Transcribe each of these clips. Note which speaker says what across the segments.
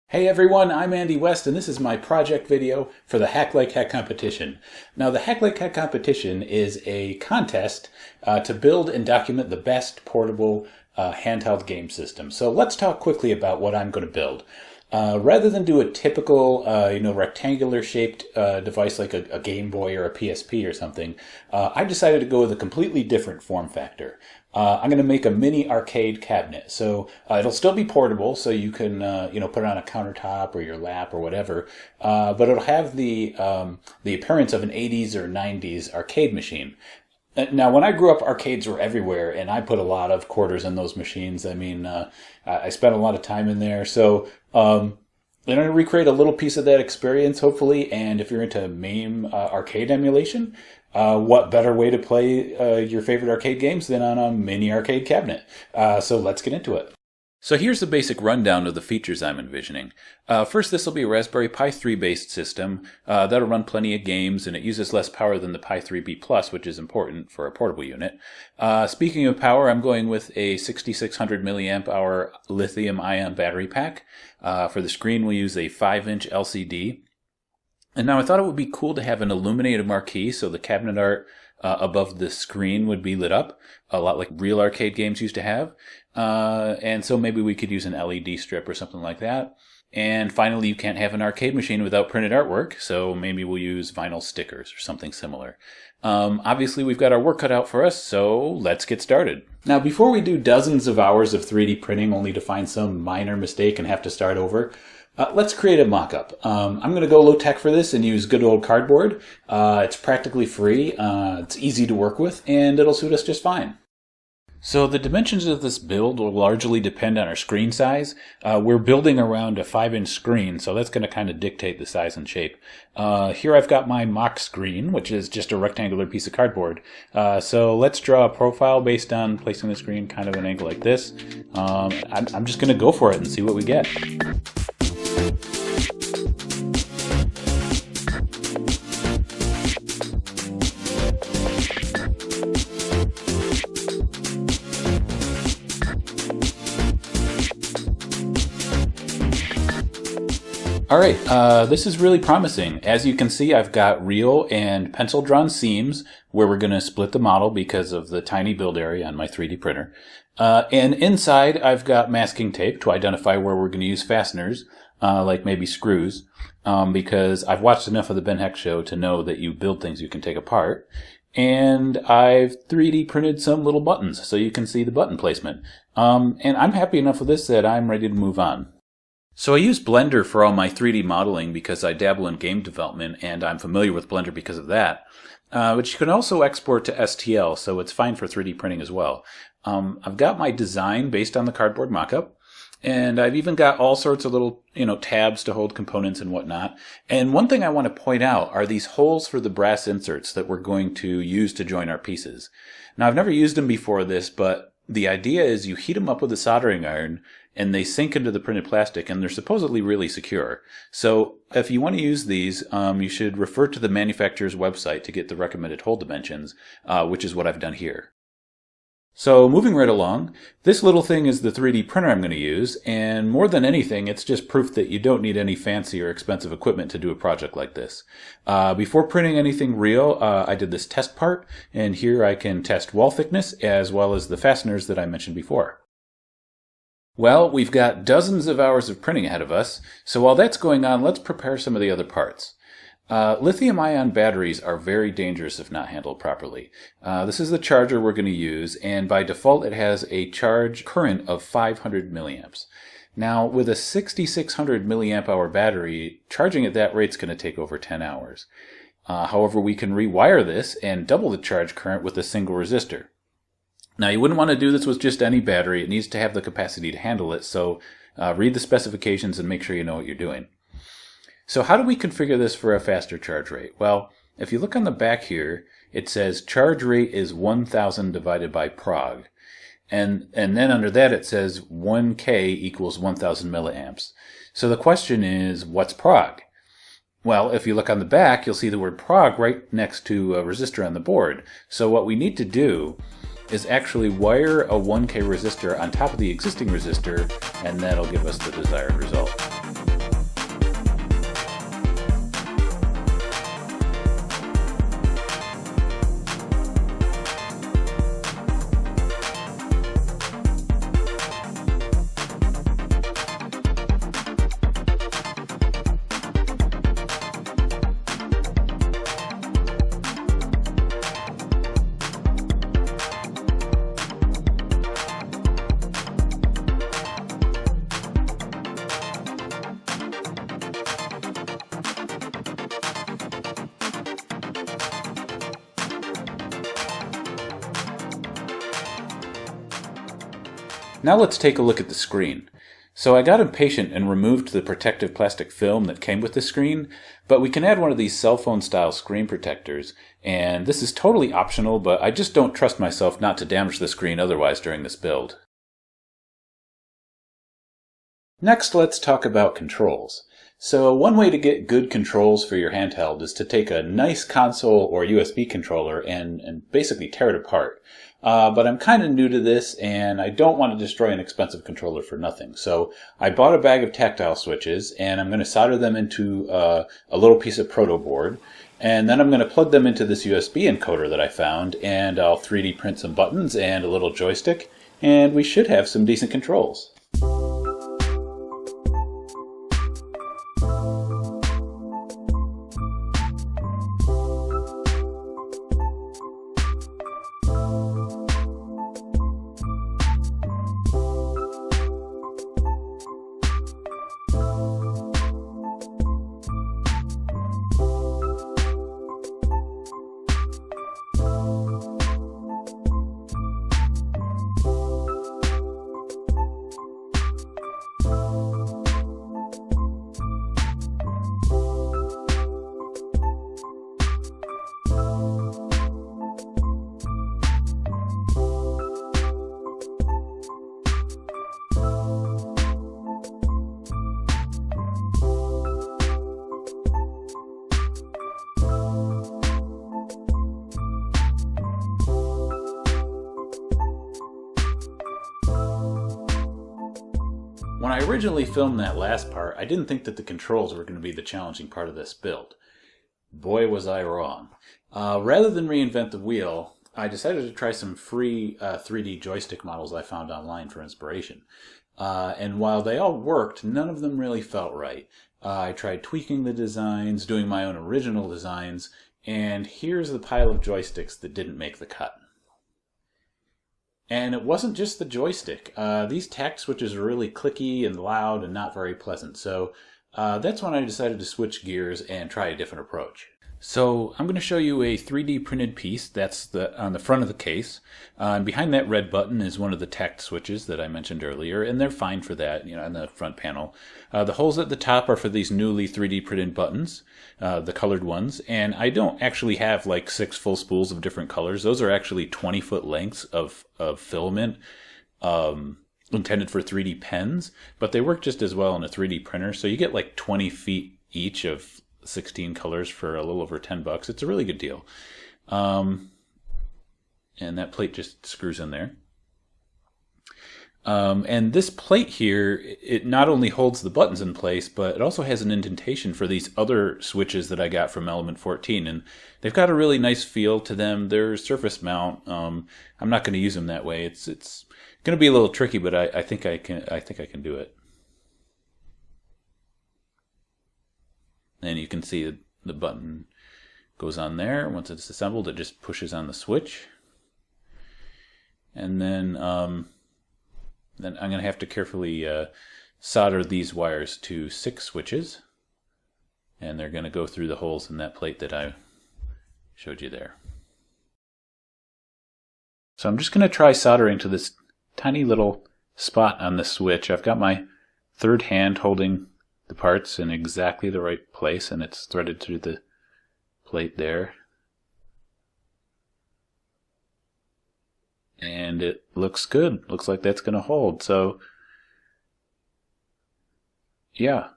Speaker 1: Hey everyone, I'm Andy West and this is my project video for the Hack Like Heck competition. Now the Hack Like Heck competition is a contest to build and document the best portable handheld game system. So let's talk quickly about what I'm going to build. Rather than do a typical, rectangular shaped device like a Game Boy or a PSP or something, I decided to go with a completely different form factor. I'm going to make a mini arcade cabinet. So it'll still be portable, so you can put it on a countertop or your lap or whatever. But it'll have the appearance of an 80s or 90s arcade machine. Now, when I grew up, arcades were everywhere, and I put a lot of quarters in those machines. I mean, I spent a lot of time in there. So I'm going to recreate a little piece of that experience, hopefully. And if you're into MAME arcade emulation, what better way to play your favorite arcade games than on a mini arcade cabinet? So let's get into it. So here's the basic rundown of the features I'm envisioning. First, this will be a Raspberry Pi 3 based system. That'll run plenty of games, and it uses less power than the Pi 3B Plus, which is important for a portable unit. Speaking of power, I'm going with a 6600 milliamp hour lithium-ion battery pack. For the screen, we'll use a 5-inch LCD. And now I thought it would be cool to have an illuminated marquee, so the cabinet art above the screen would be lit up, a lot like real arcade games used to have. And so maybe we could use an LED strip or something like that. And finally, you can't have an arcade machine without printed artwork, so maybe we'll use vinyl stickers or something similar. Obviously, we've got our work cut out for us, so let's get started. Now, before we do dozens of hours of 3D printing only to find some minor mistake and have to start over, let's create a mock-up. I'm going to go low-tech for this and use good old cardboard. It's practically free, it's easy to work with, and it'll suit us just fine. So the dimensions of this build will largely depend on our screen size. We're building around a 5-inch screen, so that's going to kind of dictate the size and shape. Here I've got my mock screen, which is just a rectangular piece of cardboard. So let's draw a profile based on placing the screen kind of an angle like this. I'm just going to go for it and see what we get. Alright, this is really promising. As you can see, I've got real and pencil-drawn seams where we're going to split the model because of the tiny build area on my 3D printer. And inside, I've got masking tape to identify where we're going to use fasteners, like maybe screws, because I've watched enough of the Ben Heck Show to know that you build things you can take apart. And I've 3D printed some little buttons so you can see the button placement. And I'm happy enough with this that I'm ready to move on. So I use Blender for all my 3D modeling because I dabble in game development and I'm familiar with Blender because of that. But you can also export to STL, so it's fine for 3D printing as well. I've got my design based on the cardboard mockup, and I've even got all sorts of little, tabs to hold components and whatnot. And one thing I want to point out are these holes for the brass inserts that we're going to use to join our pieces. Now, I've never used them before this, but the idea is you heat them up with a soldering iron and they sink into the printed plastic, and they're supposedly really secure. So if you want to use these, you should refer to the manufacturer's website to get the recommended hole dimensions, which is what I've done here. So moving right along, this little thing is the 3D printer I'm going to use, and more than anything, it's just proof that you don't need any fancy or expensive equipment to do a project like this. Before printing anything real, I did this test part, and here I can test wall thickness as well as the fasteners that I mentioned before. Well, we've got dozens of hours of printing ahead of us, so while that's going on, let's prepare some of the other parts. Lithium-ion batteries are very dangerous if not handled properly. This is the charger we're going to use, and by default it has a charge current of 500 milliamps. Now, with a 6600 milliamp hour battery, charging at that rate is going to take over 10 hours. However, we can rewire this and double the charge current with a single resistor. Now, you wouldn't want to do this with just any battery. It needs to have the capacity to handle it, so read the specifications and make sure you know what you're doing. So how do we configure this for a faster charge rate? Well, if you look on the back here, it says charge rate is 1000 divided by prog. And then under that it says 1K equals 1000 milliamps. So the question is, what's prog? Well, if you look on the back, you'll see the word prog right next to a resistor on the board. So what we need to do is actually wire a 1K resistor on top of the existing resistor, and that'll give us the desired result. Now let's take a look at the screen. So I got impatient and removed the protective plastic film that came with the screen, but we can add one of these cell phone style screen protectors, and this is totally optional, but I just don't trust myself not to damage the screen otherwise during this build. Next, let's talk about controls. So one way to get good controls for your handheld is to take a nice console or USB controller and basically tear it apart. But I'm kind of new to this, and I don't want to destroy an expensive controller for nothing. So I bought a bag of tactile switches, and I'm going to solder them into a little piece of proto board. And then I'm going to plug them into this USB encoder that I found, and I'll 3D print some buttons and a little joystick, and we should have some decent controls. When I originally filmed that last part, I didn't think that the controls were going to be the challenging part of this build. Boy, was I wrong. Rather than reinvent the wheel, I decided to try some free 3D joystick models I found online for inspiration. And while they all worked, none of them really felt right. I tried tweaking the designs, doing my own original designs, and here's the pile of joysticks that didn't make the cut. And it wasn't just the joystick. These tact switches are really clicky and loud and not very pleasant. So that's when I decided to switch gears and try a different approach. So I'm going to show you a 3D printed piece that's on the front of the case. And behind that red button is one of the tact switches that I mentioned earlier, and they're fine for that, on the front panel. The holes at the top are for these newly 3D printed buttons, the colored ones. And I don't actually have like 6 full spools of different colors. Those are actually 20-foot lengths of filament intended for 3D pens, but they work just as well in a 3D printer. So you get like 20 feet each of 16 colors for a little over $10. It's a really good deal. And that plate just screws in there. And this plate here, it not only holds the buttons in place, but it also has an indentation for these other switches that I got from Element 14. And they've got a really nice feel to them. They're surface mount. I'm not going to use them that way. It's going to be a little tricky, but I think I can do it. And you can see the button goes on there. Once it's assembled, it just pushes on the switch. And then I'm going to have to carefully solder these wires to 6 switches. And they're going to go through the holes in that plate that I showed you there. So I'm just going to try soldering to this tiny little spot on the switch. I've got my third hand holding the parts in exactly the right place, and it's threaded through the plate there. And it looks good. Looks like that's going to hold. So, yeah,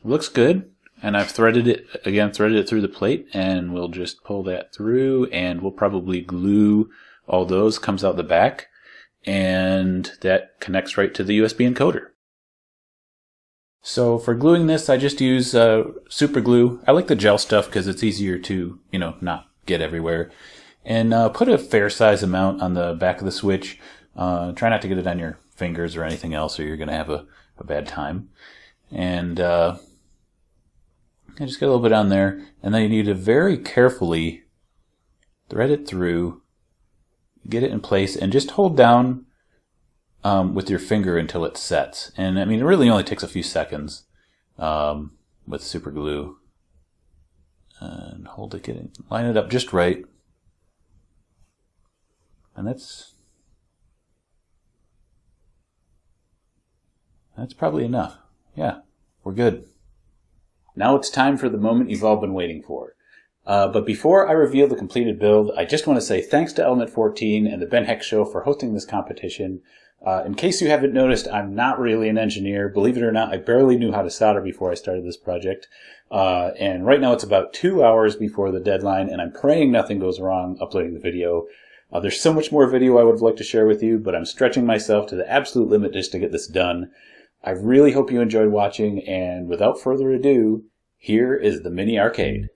Speaker 1: looks good. And I've threaded it through the plate, and we'll just pull that through, and we'll probably glue all those, comes out the back, and that connects right to the USB encoder. So for gluing this, I just use super glue. I like the gel stuff because it's easier to, not get everywhere. And put a fair size amount on the back of the switch. Try not to get it on your fingers or anything else, or you're going to have a bad time. And I just get a little bit on there. And then you need to very carefully thread it through, get it in place, and just hold down with your finger until it sets. And I mean, it really only takes a few seconds with super glue. And hold it, line it up just right. And that's That's probably enough. Yeah, we're good. Now it's time for the moment you've all been waiting for. But before I reveal the completed build, I just want to say thanks to Element 14 and the Ben Heck Show for hosting this competition. In case you haven't noticed, I'm not really an engineer. Believe it or not, I barely knew how to solder before I started this project. And right now it's about 2 hours before the deadline, and I'm praying nothing goes wrong uploading the video. There's so much more video I would have liked to share with you, but I'm stretching myself to the absolute limit just to get this done. I really hope you enjoyed watching, and without further ado, here is the mini arcade.